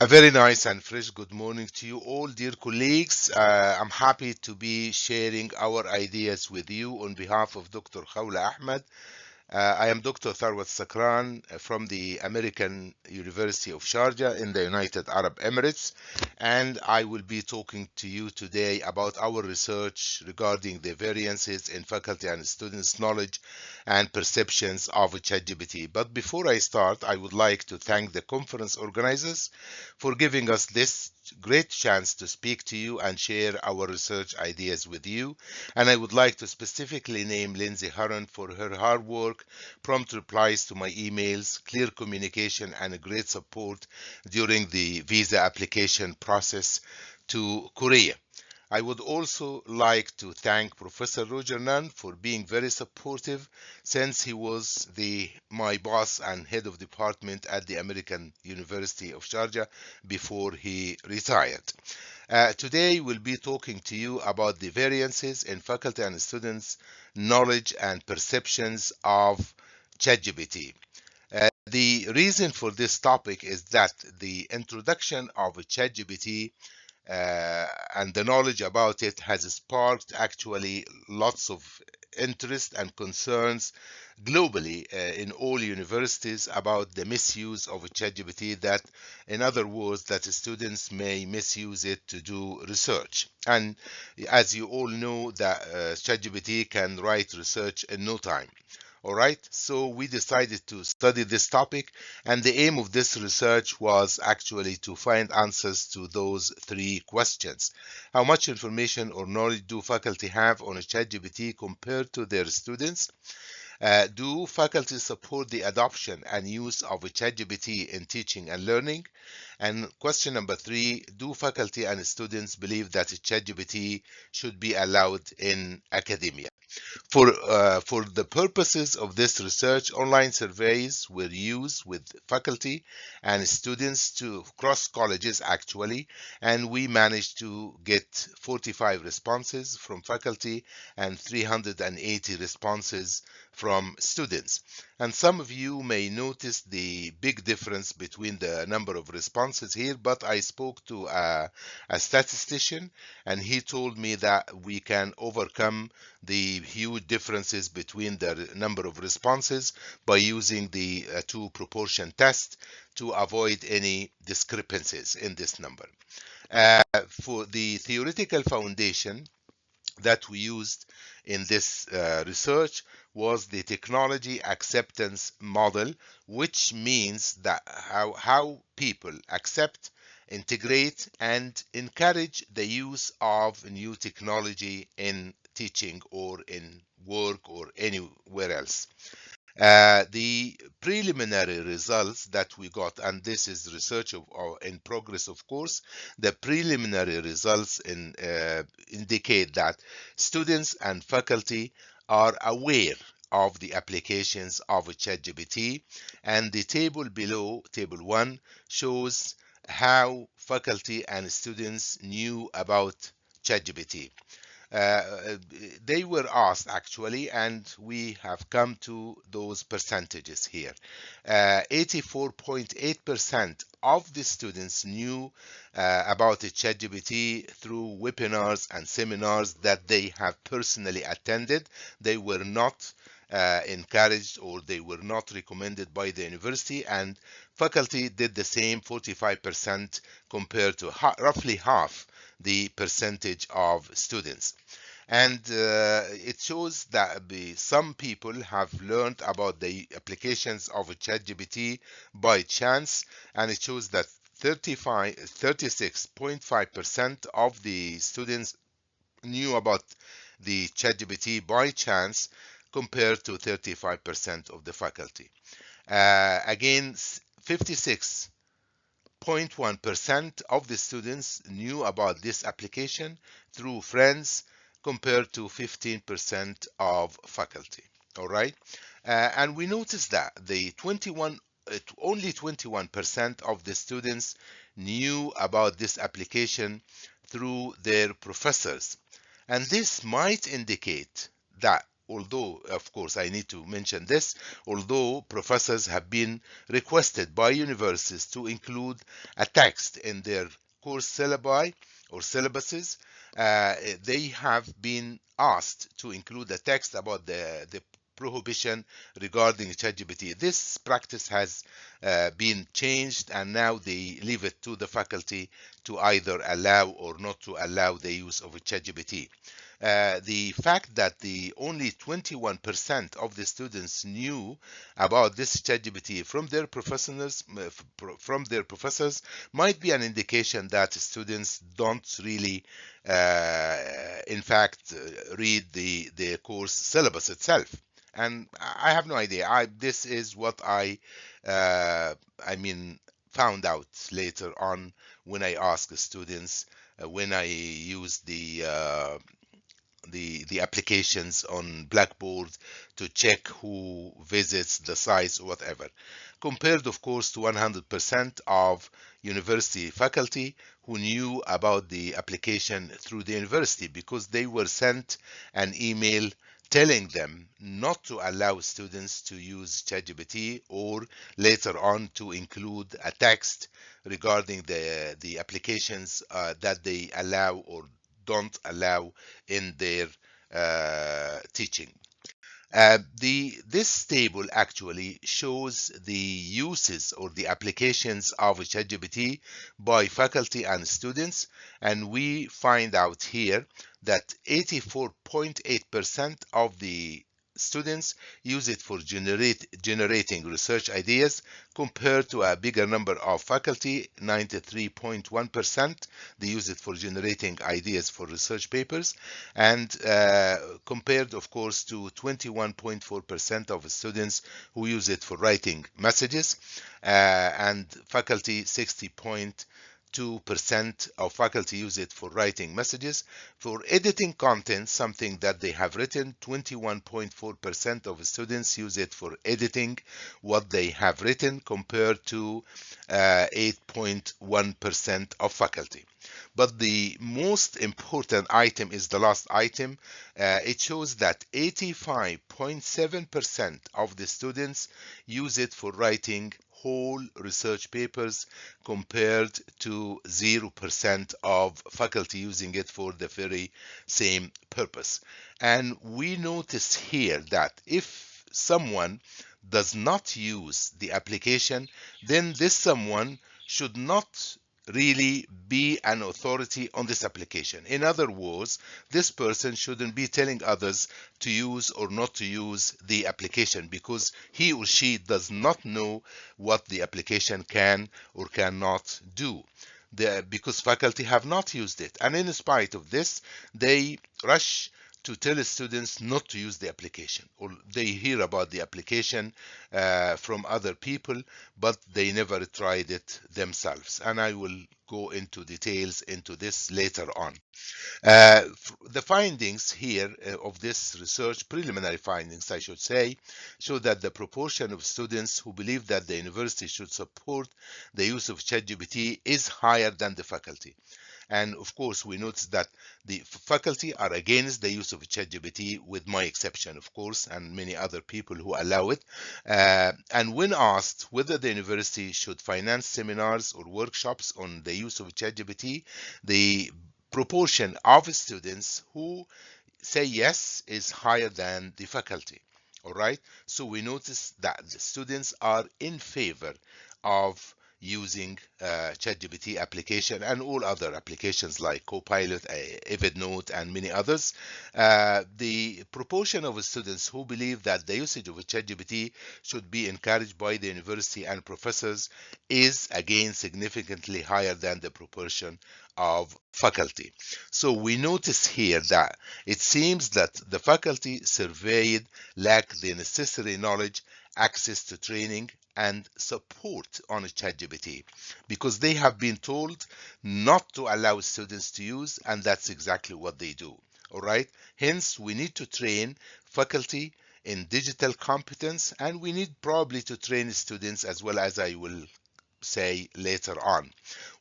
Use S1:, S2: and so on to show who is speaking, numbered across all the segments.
S1: A very nice and fresh good morning to you all, dear colleagues. I'm happy to be sharing our ideas with you on behalf of Dr. Khawla Ahmed. I am Dr. El-Sakran from the American University of Sharjah in the United Arab Emirates, and I will be talking to you today about our research regarding the variances in faculty and students' knowledge and perceptions of ChatGPT. But before I start, I would like to thank the conference organizers for giving us this great chance to speak to you and share our research ideas with you. And I would like to specifically name Lindsay Harron for her hard work, prompt replies to my emails, clear communication, and a great support during the visa application process to Korea. I would also like to thank Professor Roger Nunn for being very supportive since he was my boss and head of department at the American University of Sharjah before he retired. Today we'll be talking to you about the variances in faculty and students' knowledge and perceptions of ChatGPT. The reason for this topic is that the introduction of ChatGPT and the knowledge about it has sparked actually lots of interest and concerns globally in all universities about the misuse of ChatGPT, that in other words that students may misuse it to do research. And as you all know that ChatGPT can write research in no time. All right, so we decided to study this topic, and the aim of this research was actually to find answers to those three questions. How much information or knowledge do faculty have on ChatGPT compared to their students? Do faculty support the adoption and use of ChatGPT in teaching and learning? And question number three, do faculty and students believe that ChatGPT should be allowed in academia? For the purposes of this research, online surveys were used with faculty and students to cross colleges actually, and we managed to get 45 responses from faculty and 380 responses from students. And some of you may notice the big difference between the number of responses here, but I spoke to a statistician and he told me that we can overcome the huge differences between the number of responses by using the two proportion test to avoid any discrepancies in this number. For the theoretical foundation that we used in this research was the technology acceptance model, which means that how people accept, integrate, and encourage the use of new technology in teaching or in work or anywhere else. The preliminary results that we got, and this is research in progress, of course, the preliminary results indicate that students and faculty are aware of the applications of ChatGPT, and the table below, table 1, shows how faculty and students knew about ChatGPT. They were asked actually, and we have come to those percentages here. 84.8% of the students knew about the ChatGPT through webinars and seminars that they have personally attended. They were not encouraged or they were not recommended by the university, and faculty did the same, 45%, compared to roughly half the percentage of students. And it shows that some people have learned about the applications of ChatGPT by chance, and it shows that 36.5% of the students knew about the ChatGPT by chance compared to 35% of the faculty. Again, 56.1% of the students knew about this application through friends compared to 15% of faculty. All right. And we noticed that only 21% of the students knew about this application through their professors. And this might indicate that although, of course, I need to mention this, although professors have been requested by universities to include a text in their course syllabi or syllabuses, uh, they have been asked to include a text about the prohibition regarding ChatGPT. This practice has been changed, and now they leave it to the faculty to either allow or not to allow the use of ChatGPT. The fact that the only 21% of the students knew about this ChatGPT from their professors might be an indication that students don't really in fact read the course syllabus itself. And I have no idea. This is what I mean found out later on when I asked students when I used the applications on Blackboard to check who visits the sites or whatever, compared of course to 100% of university faculty who knew about the application through the university because they were sent an email telling them not to allow students to use ChatGPT or later on to include a text regarding the applications that they allow or don't allow in their teaching. This table actually shows the uses or the applications of ChatGPT by faculty and students, and we find out here that 84.8% of the students use it for generating research ideas compared to a bigger number of faculty, 93.1%. They use it for generating ideas for research papers, and compared, of course, to 21.4% of students who use it for writing messages, and faculty 60.2% of faculty use it for writing messages. For editing content, something that they have written, 21.4% of students use it for editing what they have written compared to 8.1% of faculty. But the most important item is the last item. It shows that 85.7% of the students use it for writing whole research papers compared to 0% of faculty using it for the very same purpose. And we notice here that if someone does not use the application, then this someone should not really be an authority on this application. In other words, this person shouldn't be telling others to use or not to use the application because he or she does not know what the application can or cannot do. Because faculty have not used it. And in spite of this, they rush to tell students not to use the application, or they hear about the application from other people, but they never tried it themselves. And I will go into details into this later on. The findings here of this research, preliminary findings, I should say, show that the proportion of students who believe that the university should support the use of ChatGPT is higher than the faculty. And of course, we notice that the faculty are against the use of ChatGPT, with my exception, of course, and many other people who allow it. And when asked whether the university should finance seminars or workshops on the use of ChatGPT, the proportion of students who say yes is higher than the faculty. All right, so we notice that the students are in favor of using ChatGPT application and all other applications like Copilot, Evernote, and many others. The proportion of students who believe that the usage of ChatGPT should be encouraged by the university and professors is again significantly higher than the proportion of faculty. So we notice here that it seems that the faculty surveyed lack the necessary knowledge, access to training, and support on ChatGPT because they have been told not to allow students to use, and that's exactly what they do. All right. Hence, we need to train faculty in digital competence, and we need probably to train students as well, as I will say later on.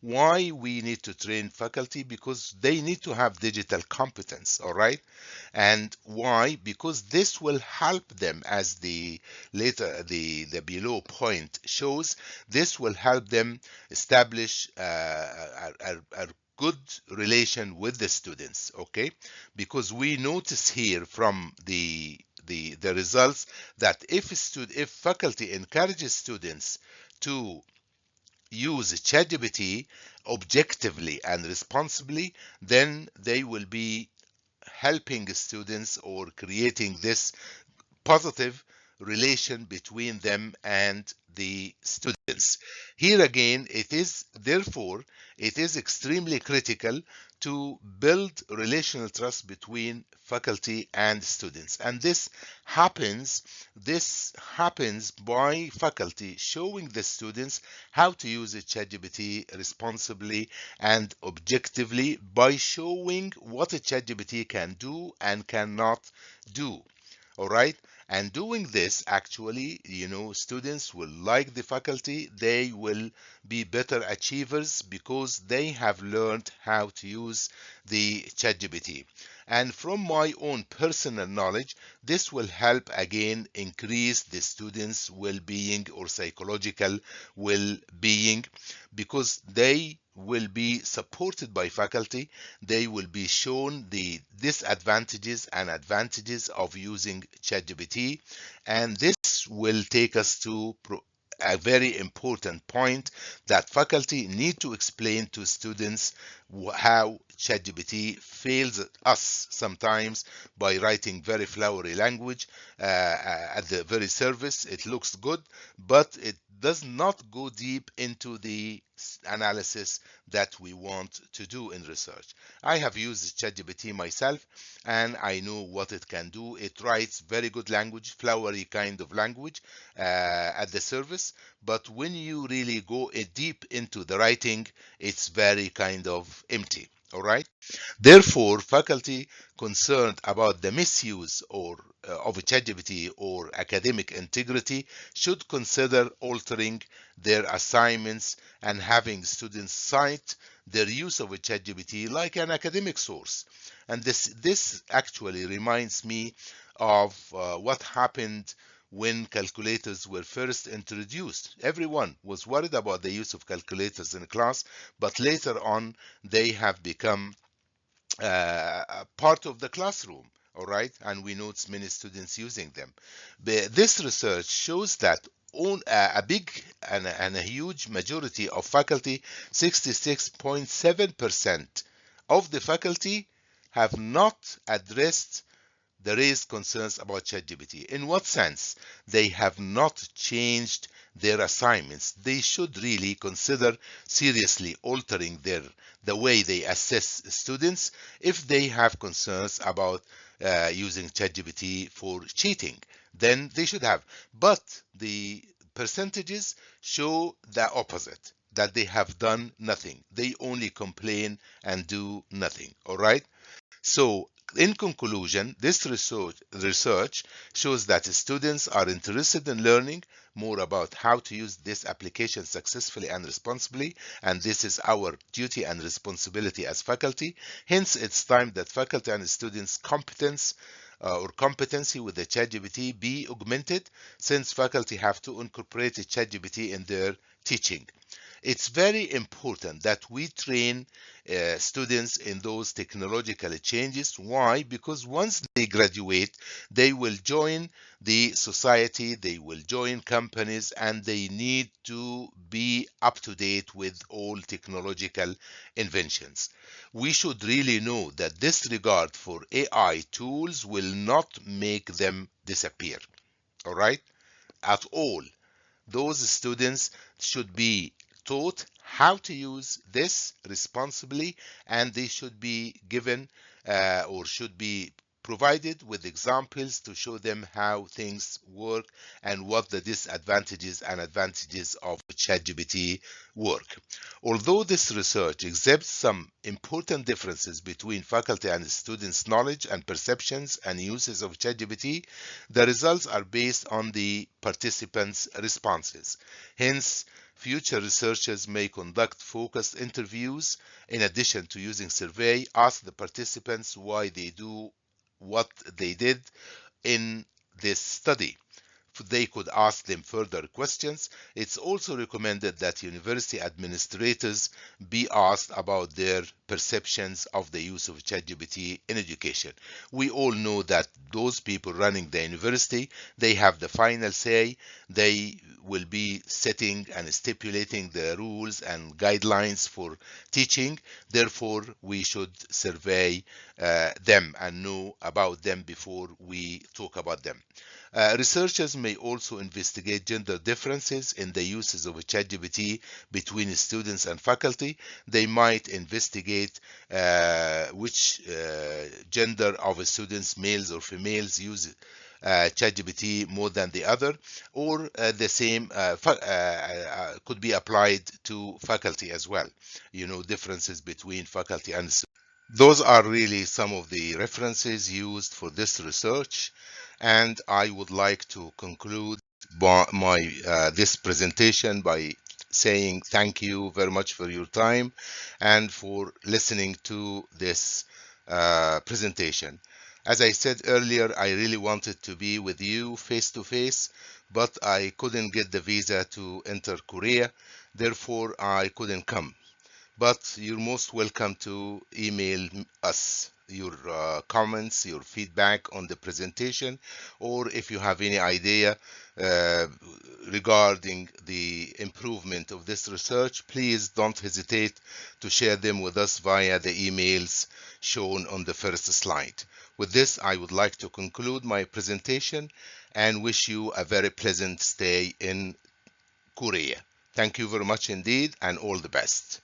S1: Why we need to train faculty? Because they need to have digital competence, all right? And why? Because this will help them, as the later the below point shows, this will help them establish a good relation with the students, okay? Because we notice here from the results that if faculty encourages students to use ChatGPT objectively and responsibly, then they will be helping students or creating this positive relation between them and the students. Here again, it is extremely critical to build relational trust between faculty and students. And this happens by faculty showing the students how to use ChatGPT responsibly and objectively by showing what a ChatGPT can do and cannot do. All right. And doing this, actually, students will like the faculty. They will be better achievers because they have learned how to use the ChatGPT. And from my own personal knowledge, this will help again increase the students' well-being or psychological well-being, because they will be supported by faculty. They will be shown the disadvantages and advantages of using ChatGPT, and this will take us to a very important point, that faculty need to explain to students how ChatGPT fails us sometimes by writing very flowery language at the very surface. It looks good, but it does not go deep into the analysis that we want to do in research. I have used ChatGPT myself and I know what it can do. It writes very good language, flowery kind of language at the surface, but when you really go deep into the writing, it's very kind of empty. All right. Therefore, faculty concerned about the misuse of ChatGPT or academic integrity should consider altering their assignments and having students cite their use of a ChatGPT like an academic source. And this actually reminds me of what happened when calculators were first introduced. Everyone was worried about the use of calculators in class, but later on they have become part of the classroom. All right, and we notice many students using them. This research shows that a big and a huge majority of faculty, 66.7% of the faculty, have not addressed the raised concerns about ChatGPT. In what sense? They have not changed their assignments. They should really consider seriously altering the way they assess students if they have concerns about using ChatGPT for cheating. Then they should have. But the percentages show the opposite, that they have done nothing. They only complain and do nothing. All right? So, in conclusion, this research shows that students are interested in learning more about how to use this application successfully and responsibly, and this is our duty and responsibility as faculty. Hence, it's time that faculty and students' competence or competency with the ChatGPT be augmented, since faculty have to incorporate ChatGPT in their teaching. It's very important that we train students in those technological changes. Why? Because once they graduate, they will join the society, they will join companies, and they need to be up to date with all technological inventions. We should really know that this regard for AI tools will not make them disappear, all right, at all. Those students should be taught how to use this responsibly, and they should be given or should be provided with examples to show them how things work and what the disadvantages and advantages of ChatGPT work. Although this research exhibits some important differences between faculty and students' knowledge and perceptions and uses of ChatGPT, the results are based on the participants' responses. Hence, future researchers may conduct focused interviews in addition to using survey, ask the participants why they do what they did in this study. They could ask them further questions. It's also recommended that university administrators be asked about their perceptions of the use of ChatGPT in education. We all know that those people running the university, they have the final say. They will be setting and stipulating the rules and guidelines for teaching. Therefore, we should survey them and know about them before we talk about them. Researchers may also investigate gender differences in the uses of ChatGPT between students and faculty. They might investigate which gender of students, males or females, use ChatGPT more than the other, or the same could be applied to faculty as well. Differences between faculty and students. Those are really some of the references used for this research, and I would like to conclude this presentation by saying thank you very much for your time and for listening to this presentation. As I said earlier, I really wanted to be with you face to face, but I couldn't get the visa to enter Korea, therefore I couldn't come. But you're most welcome to email us your comments, your feedback on the presentation, or if you have any idea uh, regarding the improvement of this research, please don't hesitate to share them with us via the emails shown on the first slide. With this, I would like to conclude my presentation and wish you a very pleasant stay in Korea. Thank you very much indeed, and all the best.